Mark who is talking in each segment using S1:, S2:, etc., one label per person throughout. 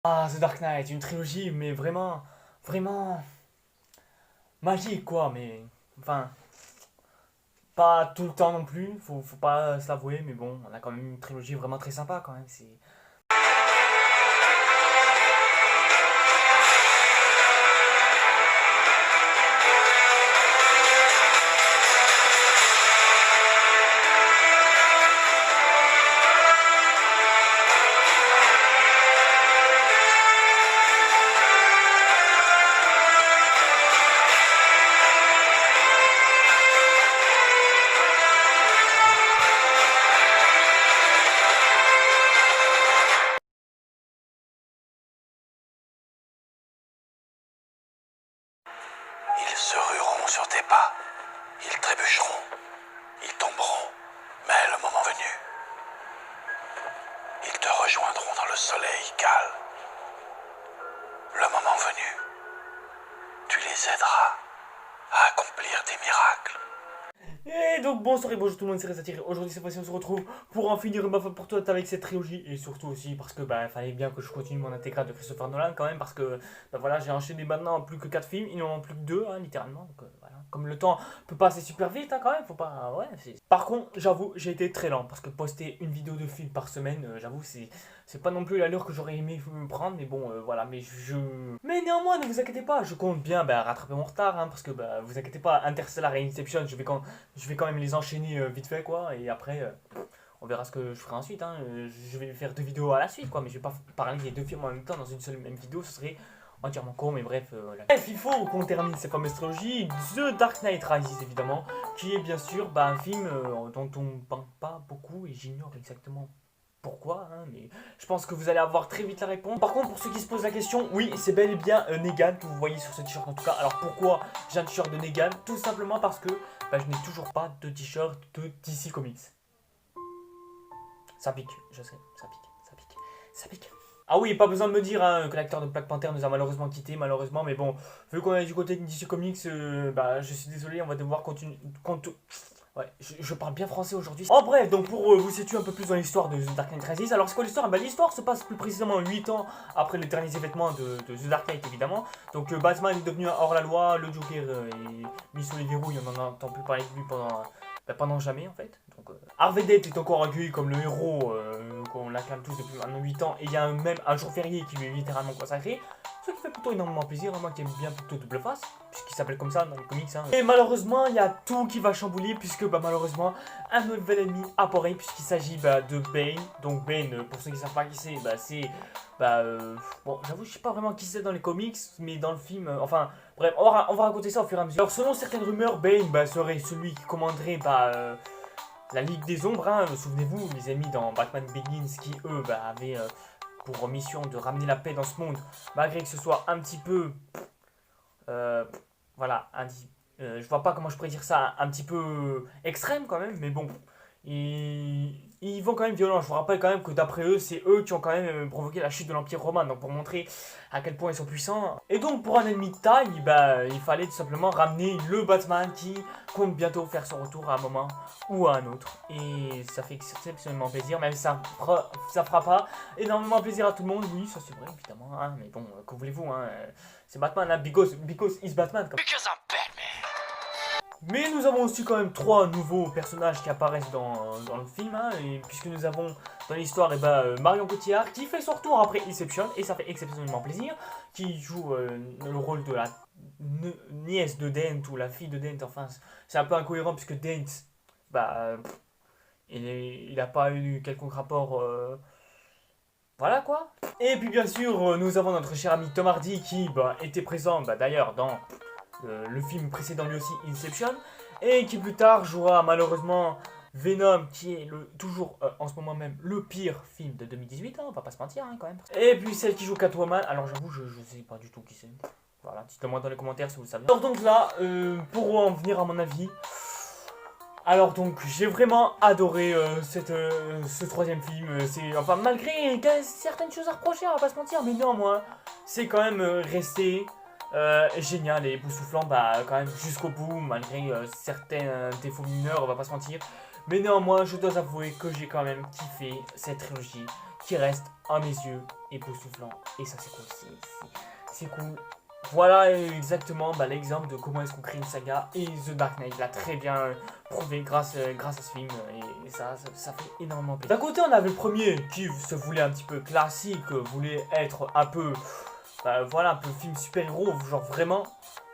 S1: Ah, The Dark Knight, une trilogie, mais vraiment magique, quoi. Mais, enfin, pas tout le temps non plus, faut pas se l'avouer, mais bon, on a quand même une trilogie vraiment très sympa, quand même.
S2: Ils se rueront sur tes pas, ils trébucheront, ils tomberont, mais le moment venu, ils te rejoindront dans le soleil calme. Le moment venu, tu les aideras à accomplir des miracles.
S1: Et donc bonsoir et bonjour tout le monde, c'est Reza Thierry. Aujourd'hui cette fois-ci on se retrouve pour en finir une fois pour toutes avec cette trilogie. Et surtout aussi parce que bah fallait bien que je continue mon intégrale de Christopher Nolan quand même. Parce que bah voilà, j'ai enchaîné maintenant plus que 4 films, il n'en manque plus que 2 hein, littéralement. Donc voilà, comme le temps peut passer super vite hein, quand même, faut pas... Ouais, Par contre j'avoue j'ai été très lent. Parce que poster une vidéo de film par semaine, j'avoue c'est pas non plus l'allure que j'aurais aimé me prendre. Mais bon voilà, mais néanmoins ne vous inquiétez pas, je compte bien bah, rattraper mon retard hein, parce que bah vous inquiétez pas, Interstellar et Inception je vais quand même les enchaîner vite fait quoi et après on verra ce que je ferai ensuite hein. Je vais faire deux vidéos à la suite quoi, mais je vais pas parler des deux films en même temps dans une seule même vidéo, ce serait entièrement con, mais bref voilà. Bref, il faut qu'on termine cette fameuse trilogie The Dark Knight Rises évidemment, qui est bien sûr bah, un film dont on parle pas beaucoup et j'ignore exactement pourquoi, hein, mais je pense que vous allez avoir très vite la réponse. Par contre, pour ceux qui se posent la question, oui, c'est bel et bien Negan que vous voyez sur ce t-shirt en tout cas. Alors pourquoi j'ai un t-shirt de Negan? Tout simplement parce que bah, je n'ai toujours pas de t-shirt de DC Comics. Ça pique, je sais, ça pique, ça pique, ça pique. Ah oui, pas besoin de me dire hein, que l'acteur de Black Panther nous a malheureusement quitté, malheureusement, mais bon, vu qu'on est du côté de DC Comics, bah je suis désolé, on va devoir continuer. Ouais, je parle bien français aujourd'hui. Oh bref, donc pour vous situer un peu plus dans l'histoire de The Dark Knight Rises, alors c'est quoi l'histoire? Bah l'histoire se passe plus précisément 8 ans après les derniers événements de The Dark Knight évidemment. Donc Batman est devenu hors-la-loi, le Joker est mis sous les verrous, on n'en entend plus parler de lui pendant jamais en fait. Donc Harvey Dent est encore accueilli comme le héros qu'on l'acclame tous depuis maintenant 8 ans, et il y a même un jour férié qui lui est littéralement consacré. Ce qui fait plutôt énormément plaisir, moi qui aime bien plutôt Double Face, puisqu'il s'appelle comme ça dans les comics. Hein. Et malheureusement, il y a tout qui va chambouler, puisque bah, malheureusement, un nouvel ennemi apparaît, puisqu'il s'agit bah, de Bane. Donc Bane, pour ceux qui ne savent pas qui c'est, bah, c'est... bon, j'avoue, je sais pas vraiment qui c'est dans les comics, mais dans le film, enfin, bref, on va raconter ça au fur et à mesure. Alors selon certaines rumeurs, Bane bah, serait celui qui commanderait la Ligue des Ombres. Hein. Souvenez-vous, les ennemis dans Batman Begins qui, eux, bah, avaient... pour mission de ramener la paix dans ce monde, malgré que ce soit un petit peu, euh, voilà, je vois pas comment je pourrais dire ça, un petit peu extrême quand même, mais bon, ils vont quand même violents. Je vous rappelle quand même que d'après eux, c'est eux qui ont quand même provoqué la chute de l'Empire romain, donc pour montrer à quel point ils sont puissants. Et donc pour un ennemi de taille, bah, il fallait tout simplement ramener le Batman qui compte bientôt faire son retour à un moment ou à un autre. Et ça fait exceptionnellement plaisir, même si ça fera pas énormément plaisir à tout le monde, oui, ça c'est vrai évidemment, hein, mais bon, que voulez-vous, hein, c'est Batman, hein, because is Batman.
S2: Because I'm Batman.
S1: Mais nous avons aussi quand même trois nouveaux personnages qui apparaissent dans le film, hein, et puisque nous avons dans l'histoire Marion Cotillard qui fait son retour après Inception, et ça fait exceptionnellement plaisir, qui joue le rôle de la nièce de Dent ou la fille de Dent, enfin c'est un peu incohérent puisque Dent, bah, il n'a pas eu quelconque rapport, voilà quoi. Et puis bien sûr nous avons notre cher ami Tom Hardy qui bah, était présent d'ailleurs dans le film précédent lui aussi, Inception, et qui plus tard jouera malheureusement Venom, qui est toujours en ce moment même le pire film de 2018, hein, on va pas se mentir hein, quand même. Et puis celle qui joue Catwoman, alors j'avoue je sais pas du tout qui c'est. Voilà, dites-le moi dans les commentaires si vous savez. Alors donc là, pour en venir à mon avis, alors donc j'ai vraiment adoré ce troisième film. Enfin malgré certaines choses à reprocher, on va pas se mentir, mais néanmoins c'est quand même resté génial et époustouflant bah, quand même jusqu'au bout, malgré certains défauts mineurs, on va pas se mentir. Mais néanmoins, je dois avouer que j'ai quand même kiffé cette trilogie, qui reste, à mes yeux, époustouflant. Et ça, c'est cool. C'est cool. Voilà exactement l'exemple de comment est-ce qu'on crée une saga. Et The Dark Knight l'a très bien prouvé grâce à ce film. Et ça fait énormément plaisir. D'un côté, on avait le premier qui se voulait un petit peu classique, voulait être un peu... un peu film super-héros, genre vraiment...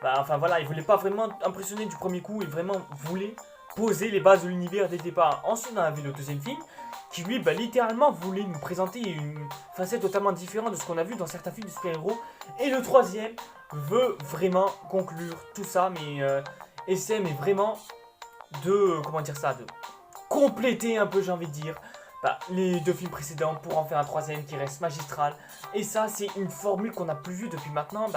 S1: il voulait pas vraiment impressionner du premier coup, il vraiment voulait poser les bases de l'univers dès le départ. Ensuite, on avait le deuxième film, qui lui, littéralement, voulait nous présenter une facette totalement différente de ce qu'on a vu dans certains films de super-héros. Et le troisième veut vraiment conclure tout ça, mais essaie vraiment de, de compléter un peu, j'ai envie de dire, les deux films précédents pour en faire un troisième qui reste magistral. Et ça, c'est une formule qu'on n'a plus vue depuis maintenant,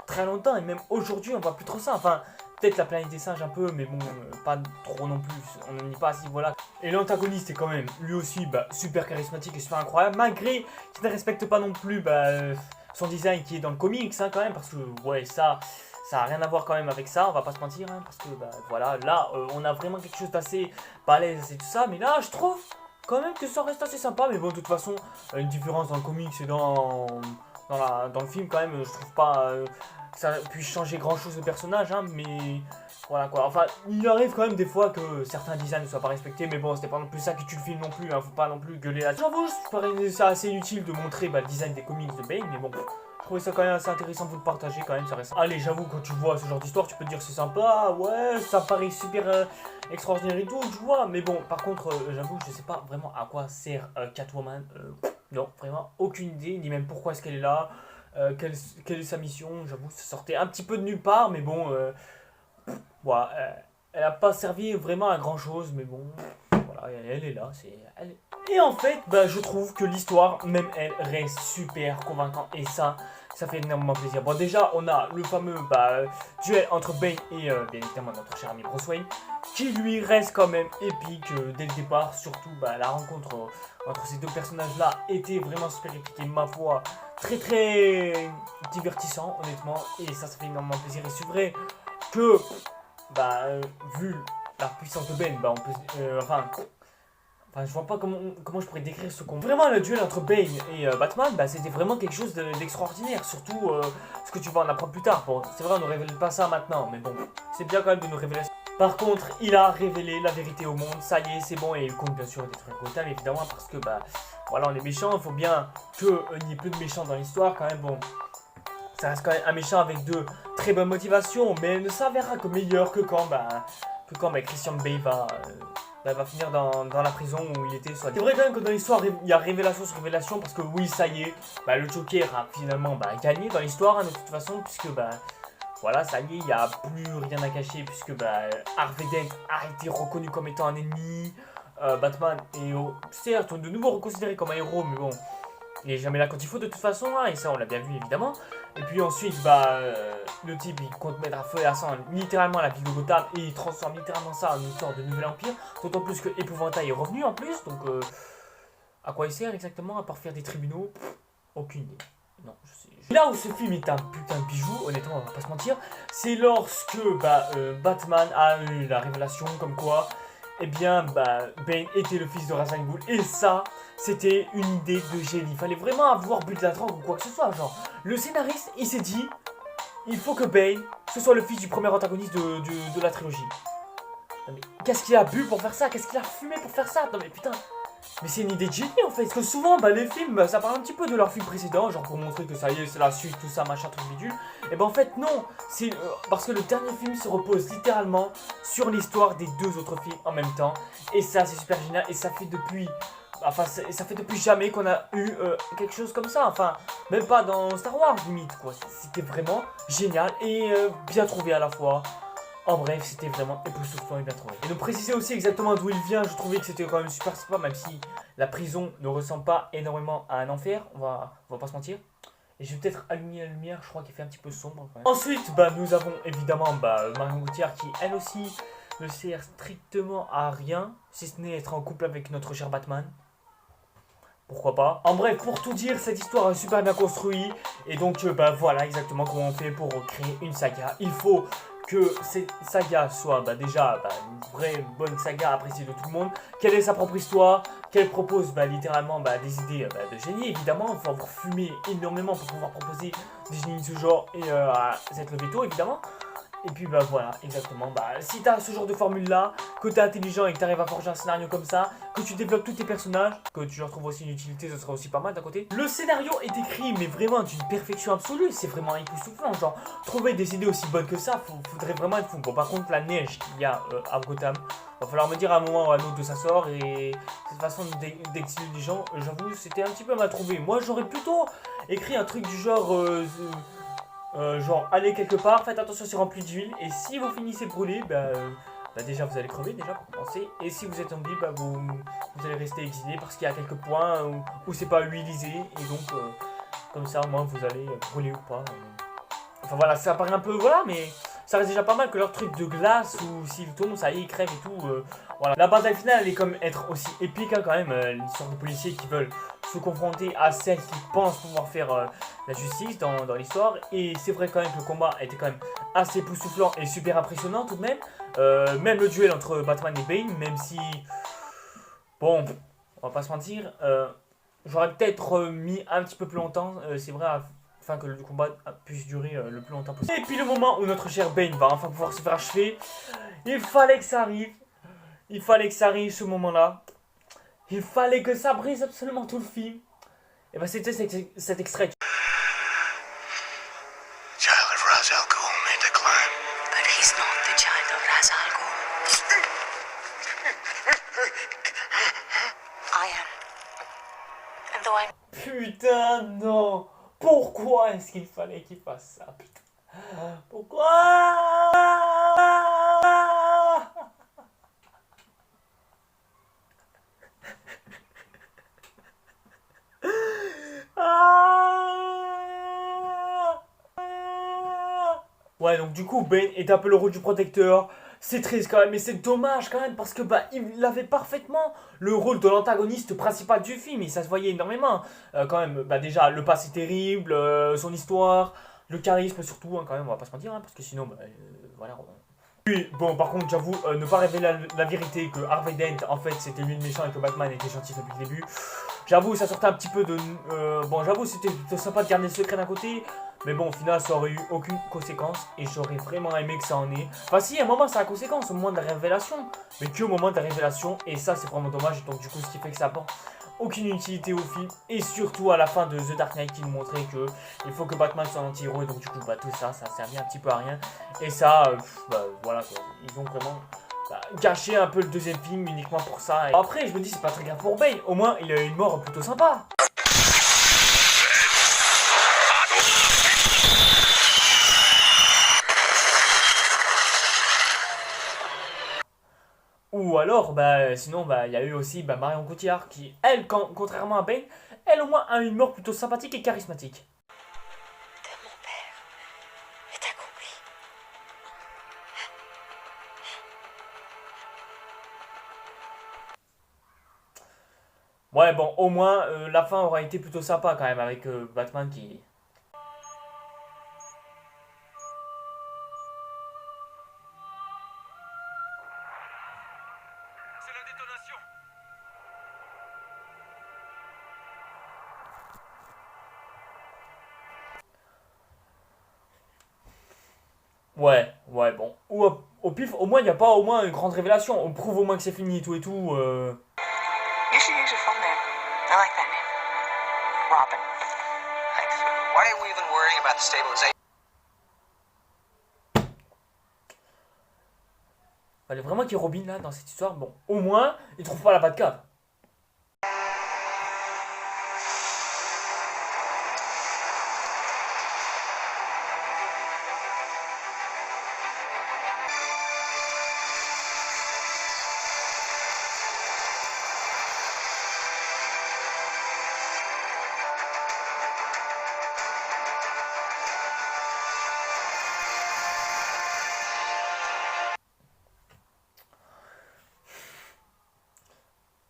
S1: très longtemps, et même aujourd'hui, on voit plus trop ça. Enfin, peut-être la planète des singes un peu, mais bon, pas trop non plus, on n'en est pas à ce niveau-là. Et l'antagoniste est quand même, lui aussi, super charismatique et super incroyable, malgré qu'il ne respecte pas non plus son design qui est dans le comics, quand même, parce que, ouais, ça a rien à voir quand même avec ça, on va pas se mentir, parce que, voilà, là, on a vraiment quelque chose d'assez balèze et tout ça, mais là, je trouve quand même que ça reste assez sympa, mais bon, de toute façon, une différence dans le comics et dans le film, quand même, je trouve pas que ça puisse changer grand chose au personnage, mais voilà quoi. Enfin, il arrive quand même des fois que certains designs ne soient pas respectés, mais bon, c'était pas non plus ça qui tue le film non plus, faut pas non plus gueuler là. J'avoue, je trouvais ça assez inutile de montrer le design des comics de Bane, mais bon, je trouvais ça quand même assez intéressant de vous le partager quand même, ça reste. Allez, j'avoue, quand tu vois ce genre d'histoire, tu peux te dire c'est sympa, ouais, ça paraît super extraordinaire et tout, tu vois, mais bon, par contre, j'avoue, je sais pas vraiment à quoi sert Catwoman, non, vraiment aucune idée, ni même pourquoi est-ce qu'elle est là, quelle est sa mission, j'avoue, ça sortait un petit peu de nulle part, mais bon, voilà, elle n'a pas servi vraiment à grand chose, mais bon, voilà, elle est là, Et en fait, je trouve que l'histoire, même elle, reste super convaincante, et ça fait énormément plaisir. Bon, déjà, on a le fameux duel entre Bane et, bien évidemment, notre cher ami Bruce Wayne, qui lui reste quand même épique dès le départ, surtout la rencontre entre ces deux personnages-là était vraiment super épique, et ma foi, très très divertissant, honnêtement, et ça fait énormément plaisir, et c'est vrai que, vu la puissance de Bane, on peut, je vois pas comment je pourrais décrire ce combat. Vraiment, le duel entre Bane et Batman, c'était vraiment quelque chose d'extraordinaire. Surtout ce que tu vas en apprendre plus tard. Bon, c'est vrai, on ne révèle pas ça maintenant, mais bon, c'est bien quand même de nous révéler. Par contre, il a révélé la vérité au monde, ça y est, c'est bon, et il compte bien sûr détruire Gotham, évidemment, parce que, voilà, on est méchant, il faut bien qu'il n'y ait plus de méchants dans l'histoire, quand même, bon. Ça reste quand même un méchant avec de très bonnes motivations, mais ne s'avérera que meilleur que quand Christian Bale va finir dans la prison où il était. C'est vrai quand même que dans l'histoire, il y a révélation sur révélation, parce que oui, ça y est, le Joker a finalement gagné dans l'histoire, de toute façon, puisque voilà, ça y est, il n'y a plus rien à cacher, puisque Harvey Dent a été reconnu comme étant un ennemi. Batman est certes de nouveau reconsidéré comme un héros, mais bon, il est jamais là quand il faut de toute façon, et ça on l'a bien vu évidemment. Et puis ensuite, le type il compte mettre à feu et à sang littéralement la ville de Gotham, et il transforme littéralement ça en une sorte de nouvel empire. D'autant plus que Épouvantail est revenu en plus, donc à quoi il sert exactement, à part faire des tribunaux? Aucune idée. Non, je sais. Là où ce film est un putain de bijou, honnêtement, on va pas se mentir, c'est lorsque Batman a eu la révélation comme quoi, Bane était le fils de Ra's al Ghul, et ça, c'était une idée de génie. Il fallait vraiment avoir but de la drogue ou quoi que ce soit, genre. Le scénariste, il s'est dit, il faut que Bane, ce soit le fils du premier antagoniste de la trilogie. Non mais, qu'est-ce qu'il a bu pour faire ça? Qu'est-ce qu'il a fumé pour faire ça? Non mais putain, mais c'est une idée de génie en fait. Parce que souvent, les films, ça parle un petit peu de leurs films précédents, genre pour montrer que ça y est, c'est la suite, tout ça, machin, truc bidule. Et en fait, non, c'est parce que le dernier film se repose littéralement sur l'histoire des deux autres films en même temps. Et ça, c'est super génial, et ça fait depuis... ça fait depuis jamais qu'on a eu quelque chose comme ça. Enfin, même pas dans Star Wars, limite, quoi. C'était vraiment génial et bien trouvé à la fois. En bref, c'était vraiment époustouflant et bien trouvé. Et de préciser aussi exactement d'où il vient, je trouvais que c'était quand même super sympa, même si la prison ne ressemble pas énormément à un enfer, on va pas se mentir. Et je vais peut-être allumer la lumière, je crois qu'il fait un petit peu sombre quand même. Ensuite, nous avons évidemment Marion Cotillard qui, elle aussi, ne sert strictement à rien, si ce n'est être en couple avec notre cher Batman. Pourquoi pas. En bref, pour tout dire, cette histoire est super bien construite. Et donc, voilà exactement comment on fait pour créer une saga. Il faut que cette saga soit déjà une vraie bonne saga appréciée de tout le monde, quelle est sa propre histoire, qu'elle propose littéralement des idées de génie. Évidemment, il faut avoir fumé énormément pour pouvoir proposer des génies de ce genre et s'être levé tôt évidemment. Et puis voilà, exactement. Si t'as ce genre de formule là, que t'es intelligent et que t'arrives à forger un scénario comme ça, que tu développes tous tes personnages, que tu leur trouves aussi une utilité, ce sera aussi pas mal d'un côté. Le scénario est écrit, mais vraiment d'une perfection absolue, c'est vraiment époustouflant. Genre, trouver des idées aussi bonnes que ça, faudrait vraiment être fou. Bon, par contre, la neige qu'il y a à Gotham, va falloir me dire à un moment ou à un autre de ça sort, et cette façon d'exiler les gens, j'avoue, c'était un petit peu mal trouvé. Moi, j'aurais plutôt écrit un truc du genre. Genre allez quelque part, faites attention c'est rempli d'huile et si vous finissez brûlé, déjà vous allez crever déjà pour commencer. Et si vous êtes zombie, vous allez rester exilé parce qu'il y a quelques points où c'est pas huilisé et donc comme ça au moins vous allez brûler ou pas. Enfin voilà, ça paraît un peu voilà, mais ça reste déjà pas mal que leur truc de glace ou s'ils tombent, ça y est, ils crèvent et tout. Voilà, la bataille finale elle est comme être aussi épique quand même, l'histoire des policiers qui veulent se confronter à celles qui pensent pouvoir faire la justice dans l'histoire. Et c'est vrai quand même que le combat était quand même assez époustouflant et super impressionnant tout de même. Même le duel entre Batman et Bane, même si, bon, on va pas se mentir, j'aurais peut-être mis un petit peu plus longtemps, c'est vrai, afin que le combat puisse durer le plus longtemps possible. Et puis le moment où notre cher Bane va enfin pouvoir se faire achever, il fallait que ça arrive. Il fallait que ça arrive ce moment-là. Il fallait que ça brise absolument tout le film. Et c'était cet extrait.
S2: Child of Ra's al Ghul may decline.
S3: But he's not the child of Ra's al Ghul. I am. And though I'm...
S1: Putain, non. Pourquoi est-ce qu'il fallait qu'il fasse ça, putain? Pourquoi? Ouais, donc du coup, Bane est un peu le rôle du protecteur. C'est triste quand même, mais c'est dommage quand même parce que il avait parfaitement le rôle de l'antagoniste principal du film et ça se voyait énormément. Quand même, déjà le passé terrible, son histoire, le charisme surtout, quand même, on va pas se mentir, parce que sinon, voilà. Puis, bon, par contre, j'avoue, ne pas révéler la vérité que Harvey Dent, en fait, c'était lui le méchant et que Batman était gentil depuis le début. J'avoue, ça sortait un petit peu de... bon, j'avoue, c'était sympa de garder le secret d'un côté. Mais bon, au final, ça aurait eu aucune conséquence. Et j'aurais vraiment aimé que ça en ait. Enfin, si, à un moment, ça a conséquence, au moment de la révélation. Mais qu'au moment de la révélation. Et ça, c'est vraiment dommage. Donc, du coup, ce qui fait que ça apporte aucune utilité au film. Et surtout, à la fin de The Dark Knight, qui nous montrait que il faut que Batman soit un anti-héros. Et donc, du coup, tout ça, ça servait un petit peu à rien. Et ça, voilà, quoi. Ils ont vraiment... gâché un peu le deuxième film uniquement pour ça. Et après, je me dis, c'est pas très grave pour Bane. Au moins, il a eu une mort plutôt sympa. Ou alors, sinon, il y a eu aussi Marion Cotillard qui, elle, contrairement à Bane, elle au moins a une mort plutôt sympathique et charismatique.
S3: De mon père est accompli.
S1: Ouais, bon, au moins, la fin aura été plutôt sympa quand même avec Batman qui...
S2: C'est la détonation.
S1: Ouais, bon. Ou au pif, au moins, il n'y a pas au moins une grande révélation. On prouve au moins que c'est fini et tout.
S3: You should use your phone there. I like that name. Robin.
S4: Thanks. Why are we even worrying about the stabilization?
S1: Fallait vraiment qu'il y ait Robin là dans cette histoire. Bon, au moins, il trouve pas la Batcave.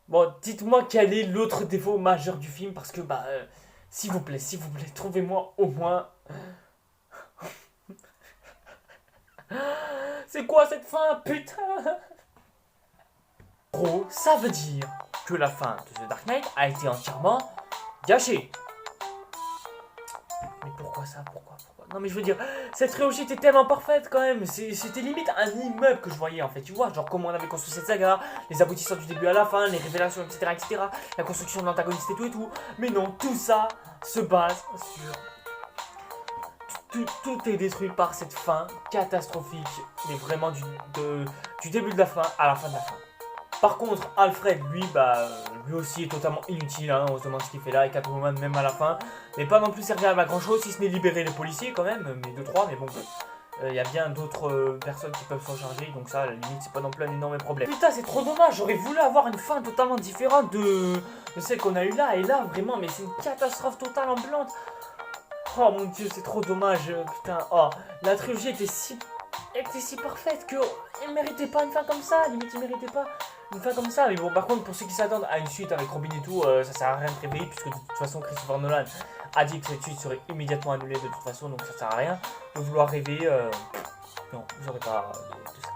S1: Bon, dites-moi quel est l'autre défaut majeur du film parce que s'il vous plaît, trouvez-moi au moins C'est quoi cette fin, putain? Gros, ça veut dire que la fin de The Dark Knight a été entièrement gâchée. Mais pourquoi ça? Pourquoi? Non mais je veux dire, cette trilogie était tellement parfaite quand même. C'était limite un immeuble que je voyais en fait. Tu vois, genre comment on avait construit cette saga, les aboutissants du début à la fin, les révélations, etc. etc. La construction de l'antagoniste et tout. Mais non, tout ça se base sur... Tout est détruit par cette fin catastrophique. Mais vraiment du début de la fin à la fin de la fin. Par contre, Alfred, lui aussi est totalement inutile, hein, on se demande ce qu'il fait là, et Catwoman même à la fin, mais pas non plus servi à grand chose, si ce n'est libérer les policiers quand même, mais 2-3, mais bon, y a bien d'autres personnes qui peuvent s'en charger, donc ça, à la limite, c'est pas non plus un énorme problème. Putain, c'est trop dommage, j'aurais voulu avoir une fin totalement différente de celle qu'on a eu là, et là, vraiment, mais c'est une catastrophe totale ambulante. Oh mon dieu, c'est trop dommage, putain, oh, la trilogie était si parfaite que elle méritait pas une fin comme ça, limite il méritait pas une fin comme ça. Mais bon, par contre, pour ceux qui s'attendent à une suite avec Robin et tout, ça sert à rien de rêver, puisque de toute façon Christopher Nolan a dit que cette suite serait immédiatement annulée de toute façon, donc ça sert à rien de vouloir rêver. Non, vous aurez pas de ça.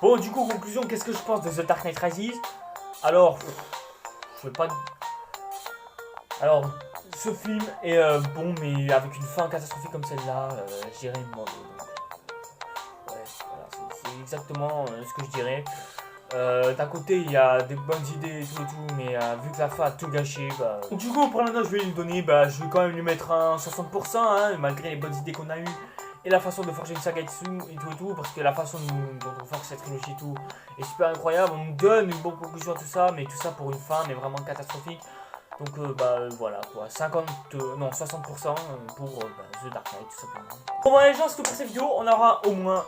S1: Bon, du coup, conclusion, qu'est-ce que je pense de The Dark Knight Rises? Alors, je vais pas... Alors, ce film est bon, mais avec une fin catastrophique comme celle-là, je dirais une mort. C'est exactement ce que je dirais. D'un côté, il y a des bonnes idées et tout, mais vu que la fin a tout gâché, du coup, pour la note, je vais lui donner, je vais quand même lui mettre un 60%, hein, malgré les bonnes idées qu'on a eues et la façon de forger une saga et tout, parce que la façon dont on forge cette trilogie et tout est super incroyable. On nous donne une bonne conclusion à tout ça, mais tout ça pour une fin, mais vraiment catastrophique. Donc voilà quoi, 60% pour The Dark Knight tout simplement. Bon les gens, c'est tout pour cette vidéo, on aura au moins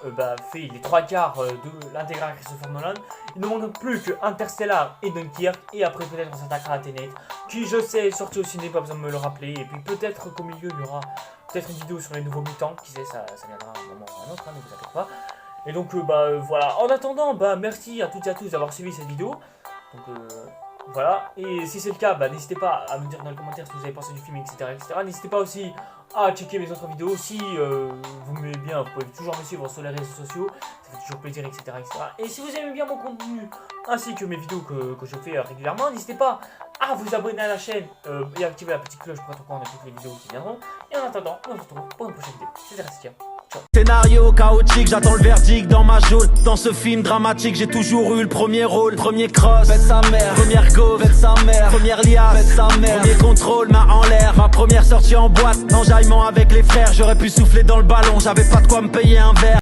S1: fait les 3/4 de l'intégral Christopher Nolan. Il ne manque plus que Interstellar et Dunkirk, et après peut-être on s'attaquera à Tenet, qui je sais est sorti au ciné, pas besoin de me le rappeler, et puis peut-être qu'au milieu il y aura peut-être une vidéo sur les nouveaux mutants, qui sait, ça viendra à un moment ou à un autre, hein, ne vous inquiétez pas. Et donc voilà, en attendant, merci à toutes et à tous d'avoir suivi cette vidéo. Donc voilà, et si c'est le cas, n'hésitez pas à me dire dans les commentaires ce que vous avez pensé du film, etc. N'hésitez pas aussi à checker mes autres vidéos. Si vous m'aimez bien, vous pouvez toujours me suivre sur les réseaux sociaux, ça fait toujours plaisir, etc. Et si vous aimez bien mon contenu, ainsi que mes vidéos que je fais régulièrement, n'hésitez pas à vous abonner à la chaîne et activer la petite cloche pour être au courant de toutes les vidéos qui viendront. Et en attendant, on se retrouve pour une prochaine vidéo. C'était Rastia.
S5: Scénario chaotique, j'attends le verdict dans ma geôle. Dans ce film dramatique, j'ai toujours eu le premier rôle. Premier cross, faites sa mère. Première go, faites sa mère. Première liasse, faites sa mère. Premier contrôle, main en l'air. Ma première sortie en boîte, enjaillement avec les frères. J'aurais pu souffler dans le ballon, j'avais pas de quoi me payer un verre.